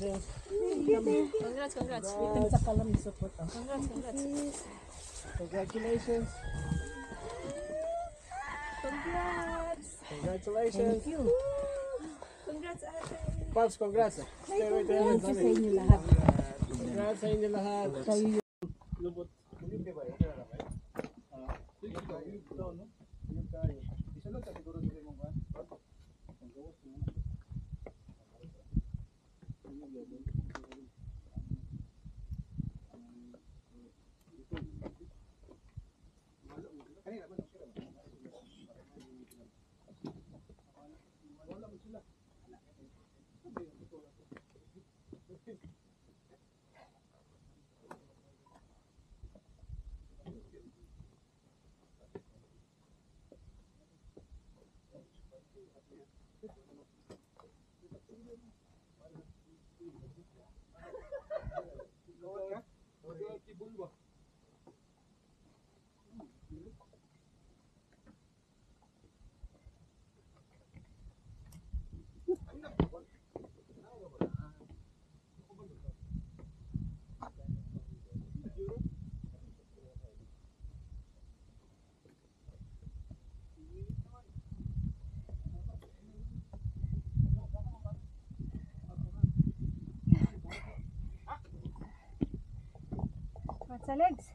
Congratulations. Congrats, congrats. Sa kalam support. Congrats, congrats. Congratulations. Congrats. Congratulations. Thank you. Congrats, ate. Pops, congrats. Stay right there. Thank you sa inyo lahat. Congrats sa inyo lahat. Kayo Lubot. Hindi ba? Okay na ba? Sige ka. Ito, no? Yung tayo. Isunod ka siguro dito mo ba? Ang gawas mo. sa legs.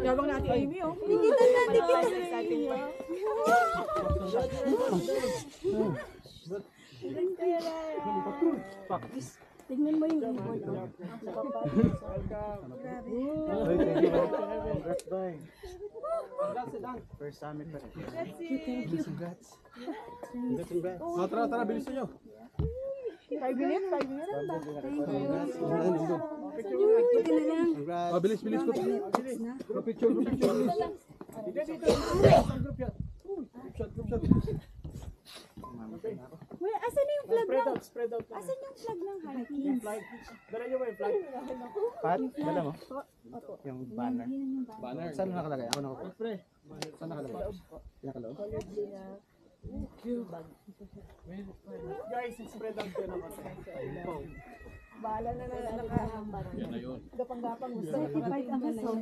Yabang natin Amy, oh. Dikitan natin tingnan mo yung ibon. First summit pa rin. Thank you. Oh, tara, bilis nyo. 5 minutes, 5 minutes. Buti na lang. Oh, bilis ko. Picture. Dito. Group shot. Wait, asan na yung flag ng? Spread out. Asan yung flag ng Harkins? Dala nyo ba yung flag? Pat, dala mo? Yung banner. Banner. Saan nakalagay? Ako nakapo. Saan nakalagay? Nakaloob? Guys, spread out kayo naman. Bahala na nakahamba. Yan na yun. Gapang-gapang gusto. Certified ang kasong.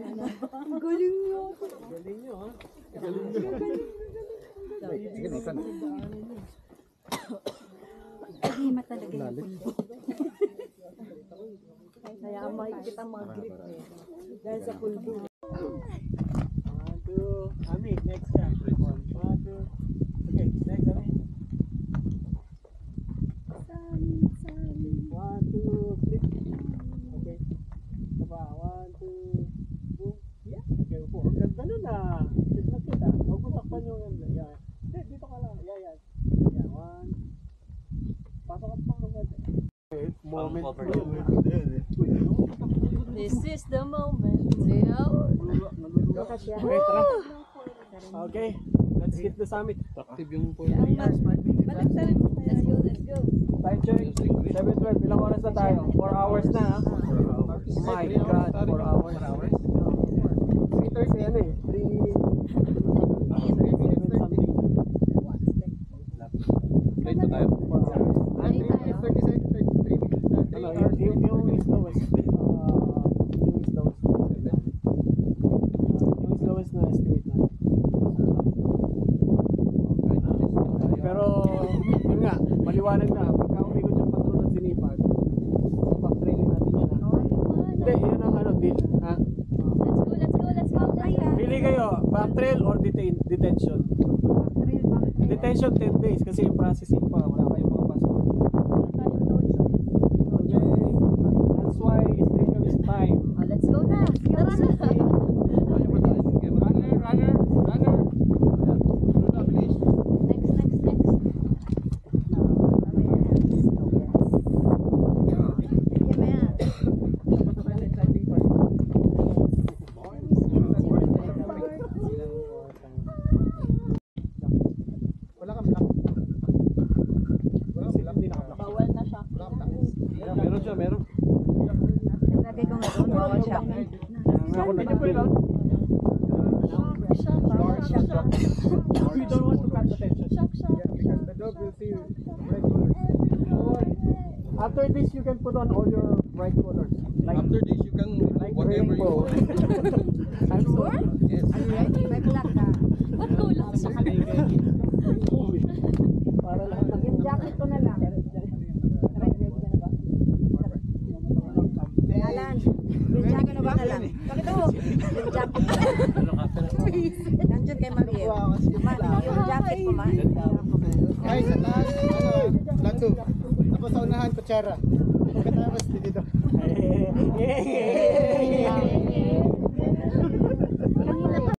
Ang galing nyo. Galing nyo, ha? Sige, ito na. Paghima talaga yung pundo. Kaya makikita mag-grip eh. Dahil sa pulbo. 1, 2. Ami, next ka. 1, 2. Okay, next, Ami. 1, 2, flip. Okay. Ito pa, 1, 2, boom. Yeah. Okay, upo. Ang ganda nun ah. Flip na kita. Huwag mo takpan yung ganda. Yeah. Dito ka lang. Yeah. Yeah, 1. Pasok ka pa mga ganda. Okay, moment. This is the moment. Leo. Okay, tara. Okay, let's hit the summit. Active yung Let's go. Time check, 7:12. Ilang oras na tayo? 4 hours na, ha? My God, 4 hours. 3:30 yan eh. 3 something. Late pa tayo? 4 hours. 30 seconds, 33 minutes na. Yung is lowest. Yung is lowest. Yung is lowest na estimate na. Pero, yun nga, maliwanag na. Pagka umikot yung patrol ng sinipag, pag-training natin yan, ha? Hindi, yun ang ano, deal, ha? Let's go. Pili kayo, back trail or detention? Detention 10 days kasi yung processing pa, wala kayong mga passport. na, meron. Lagay ko nga doon, bawal siya. Pwede po yun. We don't want to catch attention. Because the dog will see bright colors. After this, you can put on all your bright colors. Like, After this, you can remove like whatever you rainbow. want. I'm sure. Yes. May black ka. Ba't kulang sa Para lahat ng Yung jacket ko na lang. Alan, yung jacket ko na lang. Bakit ako? Yung jacket ko. Nandiyan kay Mariel. Yung jacket ko, ma. Ay, sa taas, plato. Tapos sa unahan, kutsara. Pagkatapos dito. Yay!